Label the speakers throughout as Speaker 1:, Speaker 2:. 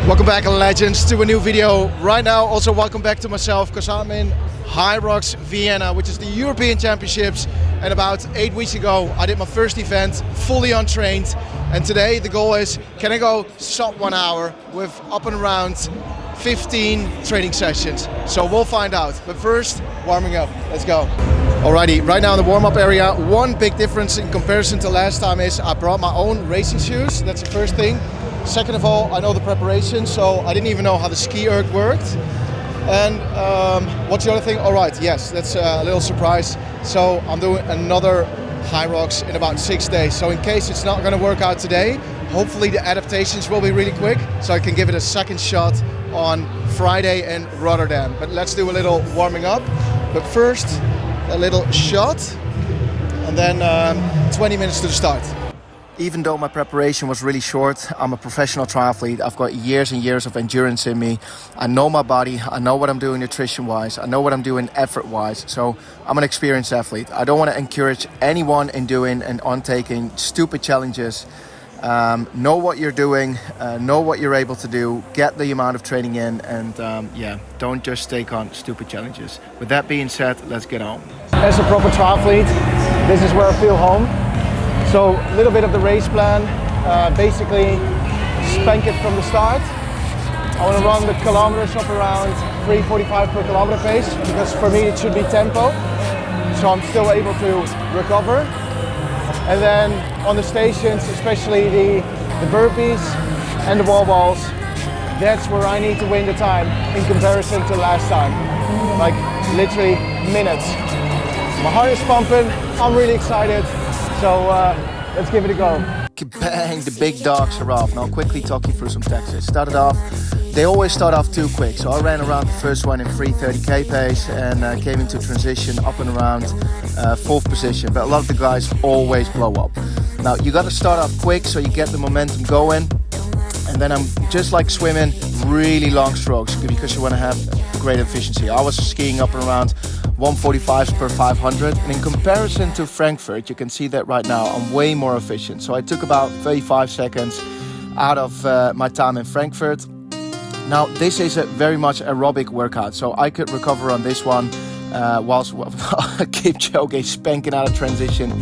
Speaker 1: Welcome back, legends, to a new video. Right now, also welcome back to myself, because I'm in Hyrox, Vienna, which is the European Championships. And about 8 weeks ago, I did my first event, fully untrained. And today the goal is, can I go sub 1 hour with up and around 15 training sessions? So we'll find out. But first, warming up. Let's go. Alrighty, right now in the warm-up area, one big difference in comparison to last time is I brought my own racing shoes. That's the first thing. Second of all, I know the preparation, so I didn't even know how the ski erg worked. And what's the other thing? All right, yes, that's a little surprise. So I'm doing another Hyrox in about 6 days. So in case it's not going to work out today, hopefully the adaptations will be really quick, so I can give it a second shot on Friday in Rotterdam. But let's do a little warming up. But first, a little shot, and then 20 minutes to the start. Even though my preparation was really short, I'm a professional triathlete. I've got years and years of endurance in me. I know my body, I know what I'm doing nutrition-wise, I know what I'm doing effort-wise. So I'm an experienced athlete. I don't want to encourage anyone in doing and on taking stupid challenges. Know what you're doing, know what you're able to do, get the amount of training in, and yeah, don't just take on stupid challenges. With that being said, let's get on. As a proper triathlete, this is where I feel home. So a little bit of the race plan, basically spank it from the start. I want to run the kilometers up around 3:45 per kilometer pace, because for me it should be tempo, so I'm still able to recover. And then on the stations, especially the burpees and the wall balls, that's where I need to win the time in comparison to last time. Like literally minutes. My heart is pumping, I'm really excited. So let's give it a go. Bang, the big dogs are off. Now I'll quickly talk you through some tactics. Started off, they always start off too quick. So I ran around the first one in 3:30k pace and came into transition up and around 4th position. But a lot of the guys always blow up. Now you got to start off quick so you get the momentum going. And then I'm just like swimming, really long strokes, because you want to have great efficiency. I was skiing up and around 145 per 500, and in comparison to Frankfurt, you can see that right now I'm way more efficient. So I took about 35 seconds out of my time in Frankfurt. Now this is a very much aerobic workout, so I could recover on this one whilst Kipchoge spanking out of transition.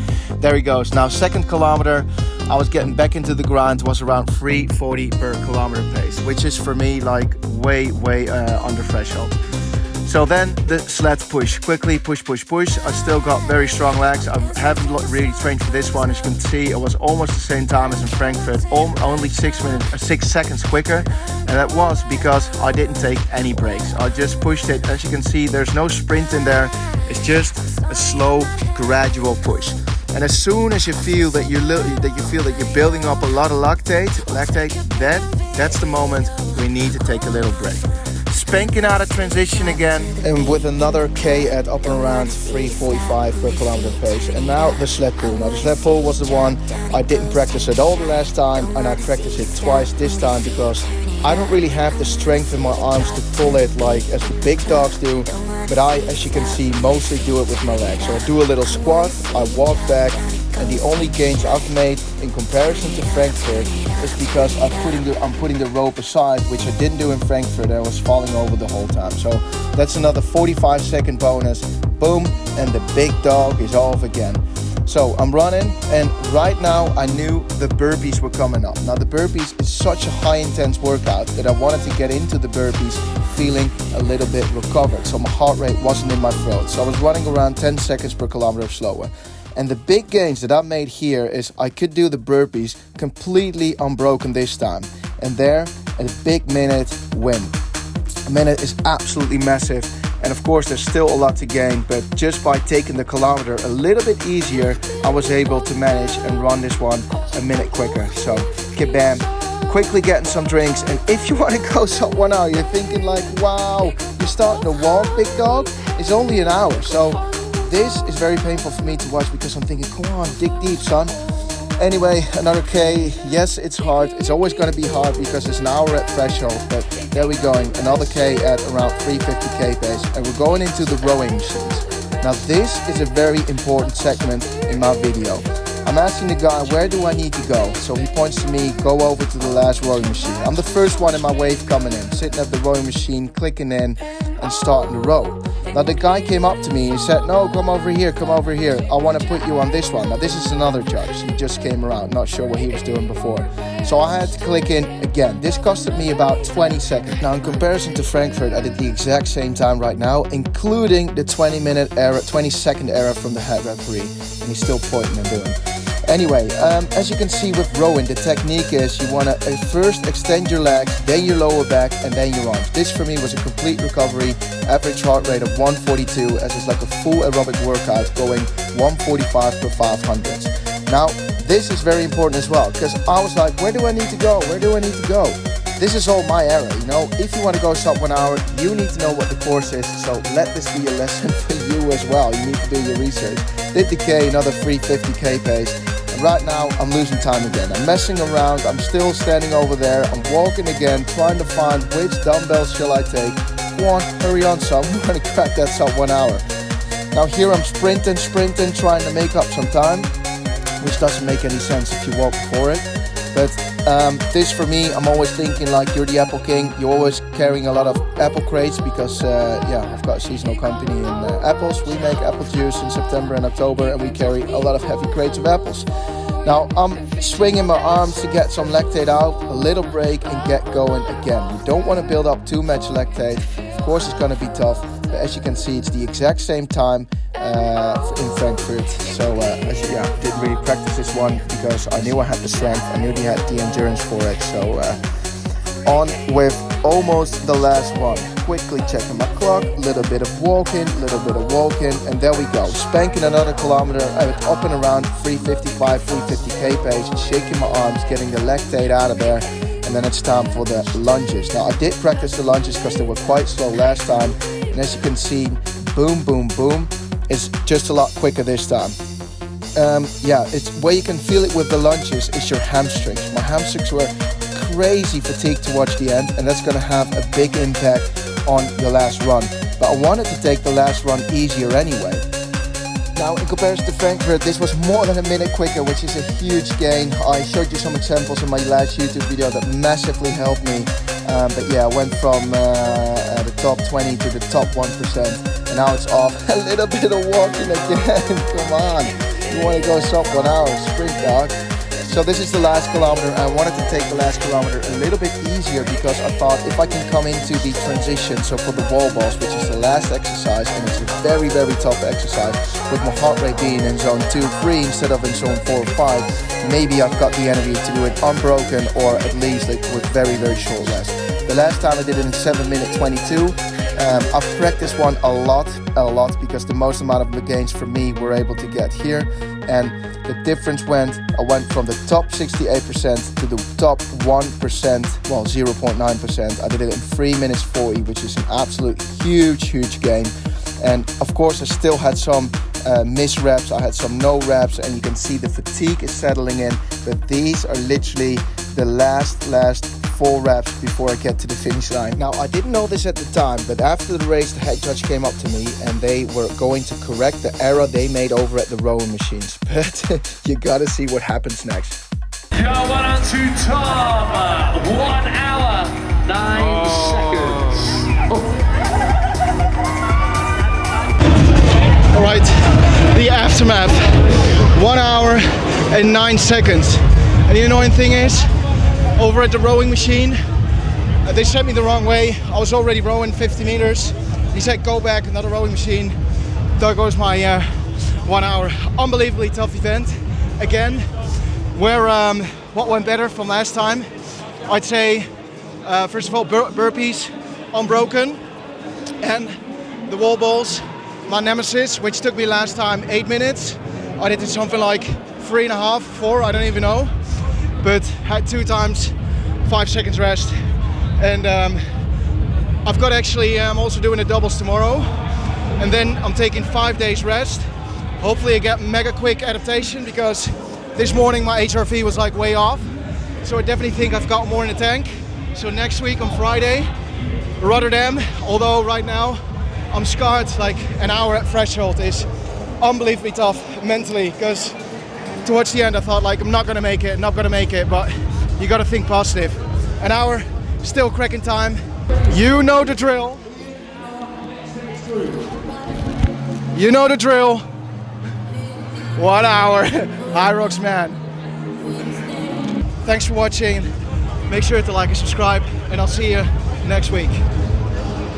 Speaker 1: There he goes. Now second kilometer, I was getting back into the grind, was around 3:40 per kilometer pace, which is for me like way under threshold. So then the sled push, quickly push. I still got very strong legs. I haven't really trained for this one. As you can see, it was almost the same time as in Frankfurt, only 6 seconds quicker. And that was because I didn't take any breaks. I just pushed it. As you can see, there's no sprint in there. It's just a slow, gradual push. And as soon as you feel that you're building up a lot of lactate, that's the moment we need to take a little break. Spanking out of transition again, and with another K at up and around 3:45 per kilometer pace. And now the sled pull. Now the sled pull was the one I didn't practice at all the last time, and I practiced it twice this time because I don't really have the strength in my arms to pull it like as the big dogs do. But I, as you can see, mostly do it with my legs. So I do a little squat, I walk back, and the only gains I've made in comparison to Frankfurt is because I'm putting the rope aside, which I didn't do in Frankfurt. I was falling over the whole time. So that's another 45-second bonus. Boom, and the big dog is off again. So I'm running, and right now I knew the burpees were coming up. Now the burpees is such a high intense workout that I wanted to get into the burpees feeling a little bit recovered. So my heart rate wasn't in my throat. So I was running around 10 seconds per kilometer slower. And the big gains that I made here is I could do the burpees completely unbroken this time. And there, a big minute win. A minute is absolutely massive. And of course, there's still a lot to gain, but just by taking the kilometer a little bit easier, I was able to manage and run this one a minute quicker. So, kabam. Quickly getting some drinks. And if you want to go sub 1 hour, you're thinking like, wow, you're starting to walk, big dog? It's only an hour. So this is very painful for me to watch because I'm thinking, come on, dig deep, son. Anyway, another K. Yes, it's hard. It's always going to be hard because it's an hour at threshold. But there we're going. Another K at around 350k pace. And we're going into the rowing machines. Now this is a very important segment in my video.
Speaker 2: I'm asking the guy, where do I need to go? So he points to me, go over to the last rowing machine. I'm the first one in my wave coming in, sitting at the rowing machine, clicking in and starting to row. Now the guy came up to me and said, no, come over here, I want to put you on this one. Now this is another judge, he just came around, not sure what he was doing before. So I had to click in again. This costed me about 20 seconds. Now in comparison to Frankfurt, I did the exact same time right now, including the 20-second error from the head referee. And he's still pointing and doing. Anyway, as you can see with rowing, the technique is you want to first extend your legs, then your lower back, and then your arms. This for me was a complete recovery, average heart rate of 142, as it's like a full aerobic workout going 145 per 500s. Now, this is very important as well, because I was like, where do I need to go? This is all my error, you know. If you want to go sub 1 hour, you need to know what the course is, so let this be a lesson for you as well. You need to do your research. Did the K, another 350k pace. Right now I'm losing time again. I'm messing around, I'm still standing over there, I'm walking again, trying to find which dumbbells shall I take. Go on, hurry on son, I'm going to crack that sub 1 hour. Now here I'm sprinting, trying to make up some time, which doesn't make any sense if you walk before it. But this for me, I'm always thinking like you're the apple king, you're always carrying a lot of apple crates because I've got a seasonal company in apples. We make apple juice in September and October and we carry a lot of heavy crates of apples. Now I'm swinging my arms to get some lactate out, a little break and get going again. You don't want to build up too much lactate. Of course it's going to be tough, but as you can see it's the exact same time in Frankfurt. So didn't really practice this one because I knew I had the strength, I knew I had the endurance for it. So on with almost the last one. Quickly checking my clock, little bit of walking, and there we go. Spanking another kilometer, up and around 355, 350k pace, shaking my arms, getting the lactate out of there, and then it's time for the lunges. Now I did practice the lunges because they were quite slow last time, and as you can see, boom, boom, boom, it's just a lot quicker this time. It's where you can feel it with the lunges is your hamstrings. My hamstrings were crazy fatigued towards the end, and that's going to have a big impact on your last run. But I wanted to take the last run easier anyway. Now in comparison to Frankfurt, this was more than a minute quicker, which is a huge gain. I showed you some examples in my last YouTube video that massively helped me. I went from the top 20 to the top 1%, and now it's off. A little bit of walking again. Come on, you want to go sub 1 hour, sprint dog. So this is the last kilometer. I wanted to take the last kilometer a little bit easier because I thought if I can come into the transition, so for the wall balls, which is the last exercise, and it's a very, very tough exercise, with my heart rate being in zone 2-3 instead of in zone 4 or 5, maybe I've got the energy to do it unbroken or at least like with very, very short rest. The last time I did it in 7 minute 22. I've practiced one a lot because the most amount of gains for me were able to get here, and the difference I went from the top 68% to the top 1%, well 0.9%. I did it in 3 minutes 40, which is an absolute huge gain. And of course I still had some miss reps, I had some no reps, and you can see the fatigue is settling in, but these are literally the last 4 reps before I get to the finish line. Now I didn't know this at the time, but after the race the head judge came up to me and they were going to correct the error they made over at the rowing machines. But you gotta see what happens next.
Speaker 3: Go on to Tom, 1 hour, 9 seconds.
Speaker 1: Alright, the aftermath, 1 hour and 9 seconds. And the annoying thing is, over at the rowing machine, they sent me the wrong way. I was already rowing 50 meters. He said go back, another rowing machine. There goes my 1 hour. Unbelievably tough event. Again, where what went better from last time? I'd say, first of all, burpees, unbroken, and the wall balls, my nemesis, which took me last time 8 minutes. I did something like 3.5, 4, I don't even know. But had 2 times 5 seconds rest, and I've got I'm also doing the doubles tomorrow, and then I'm taking 5 days rest. Hopefully I get mega quick adaptation because this morning my HRV was like way off, so I definitely think I've got more in the tank. So next week on Friday, Rotterdam, although right now I'm scarred. Like an hour at threshold is unbelievably tough mentally because towards the end I thought like I'm not gonna make it, but you gotta think positive. An hour, still cracking time. You know the drill. You know the drill. 1 hour. Hyrox, man. Thanks for watching. Make sure to like and subscribe, and I'll see you next week.